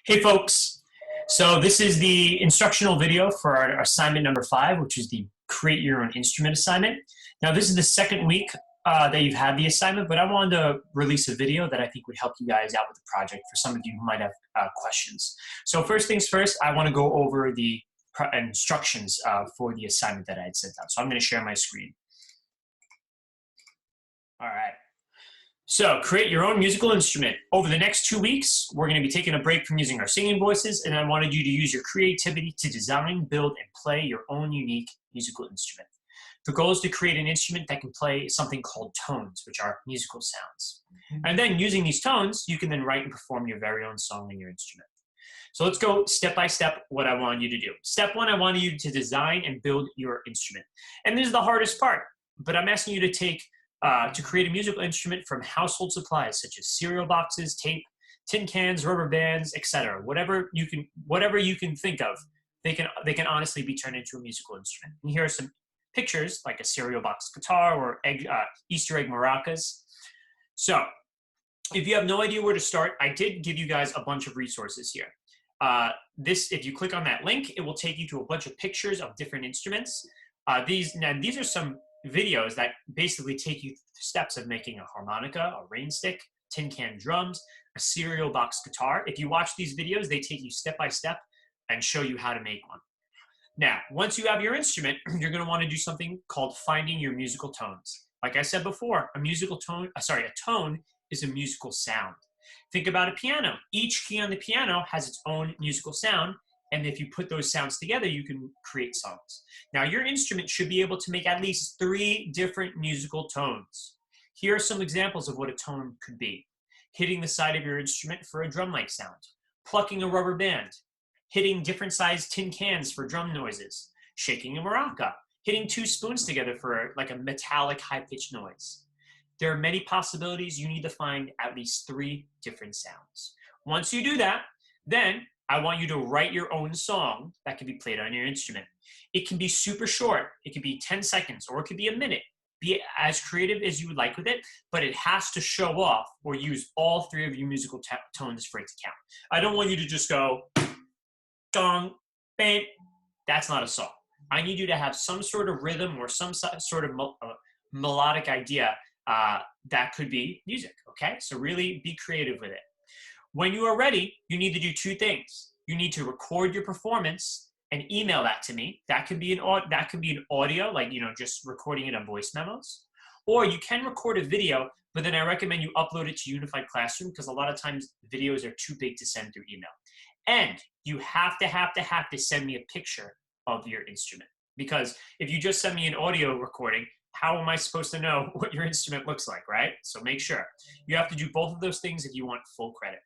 Hey folks, so this is the instructional video for our assignment number 5, which is the create your own instrument assignment. Now this is the second week that you've had the assignment, but I wanted to release a video that I think would help you guys out with the project for some of you who might have questions. So first things first, I want to go over the instructions for the assignment that I had sent out. So I'm going to share my screen. All right. So create your own musical instrument. Over the next 2 weeks, we're going to be taking a break from using our singing voices, and I wanted you to use your creativity to design, build, and play your own unique musical instrument. The goal is to create an instrument that can play something called tones, which are musical sounds. And then using these tones, you can then write and perform your very own song in your instrument. So let's go step by step what I want you to do. Step 1, I want you to design and build your instrument. And this is the hardest part, but I'm asking you to create a musical instrument from household supplies such as cereal boxes, tape, tin cans, rubber bands, etc. Whatever you can think of, they can honestly be turned into a musical instrument. And here are some pictures, like a cereal box guitar or Easter egg maracas. So if you have no idea where to start, I did give you guys a bunch of resources here. If you click on that link, it will take you to a bunch of pictures of different instruments. These are some videos that basically take you through the steps of making a harmonica, a rain stick, tin can drums, a cereal box guitar. If you watch these videos, they take you step by step and show you how to make one. Now, once you have your instrument, you're going to want to do something called finding your musical tones. Like I said before, a tone is a musical sound. Think about a piano. Each key on the piano has its own musical sound, and if you put those sounds together, you can create songs. Now, your instrument should be able to make at least 3 different musical tones. Here are some examples of what a tone could be. Hitting the side of your instrument for a drum-like sound. Plucking a rubber band. Hitting different sized tin cans for drum noises. Shaking a maraca. Hitting 2 spoons together for like a metallic high-pitched noise. There are many possibilities. You need to find at least 3 different sounds. Once you do that, then I want you to write your own song that can be played on your instrument. It can be super short. It could be 10 seconds or it could be a minute. Be as creative as you would like with it, but it has to show off or use all 3 of your musical tones for it to count. I don't want you to just go, dong, bang. That's not a song. I need you to have some sort of rhythm or some sort of melodic idea that could be music, okay? So really be creative with it. When you are ready, you need to do 2 things. You need to record your performance and email that to me. That could be an audio, like just recording it on voice memos, or you can record a video. But then I recommend you upload it to Unified Classroom because a lot of times videos are too big to send through email. And you have to send me a picture of your instrument, because if you just send me an audio recording, how am I supposed to know what your instrument looks like, right? So make sure you have to do both of those things if you want full credit.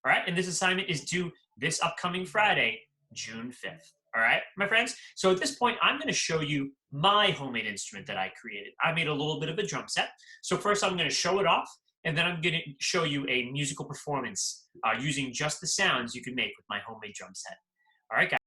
All right, and this assignment is due this upcoming Friday, June 5th. All right, my friends? So at this point, I'm going to show you my homemade instrument that I created. I made a little bit of a drum set. So first I'm going to show it off, and then I'm going to show you a musical performance using just the sounds you can make with my homemade drum set. All right, guys.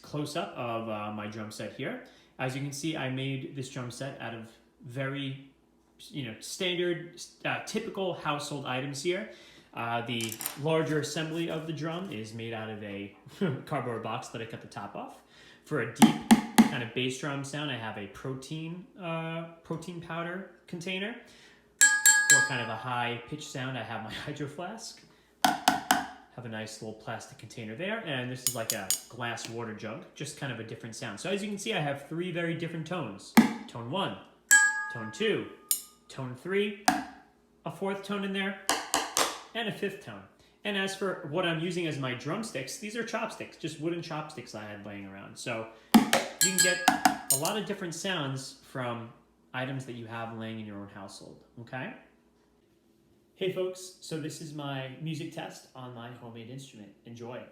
Close-up of my drum set here. As you can see, I made this drum set out of very standard, typical household items here. The larger assembly of the drum is made out of a cardboard box that I cut the top off. For a deep kind of bass drum sound, I have a protein powder container. For kind of a high pitch sound, I have my hydro flask. Have a nice little plastic container there, and this is like a glass water jug, just kind of a different sound. So as you can see, I have 3 very different tones. Tone 1, tone 2, tone 3, a 4th tone in there, and a 5th tone. And as for what I'm using as my drumsticks, these are chopsticks, just wooden chopsticks I had laying around. So you can get a lot of different sounds from items that you have laying in your own household, okay? Hey folks, so this is my music test on my homemade instrument. Enjoy.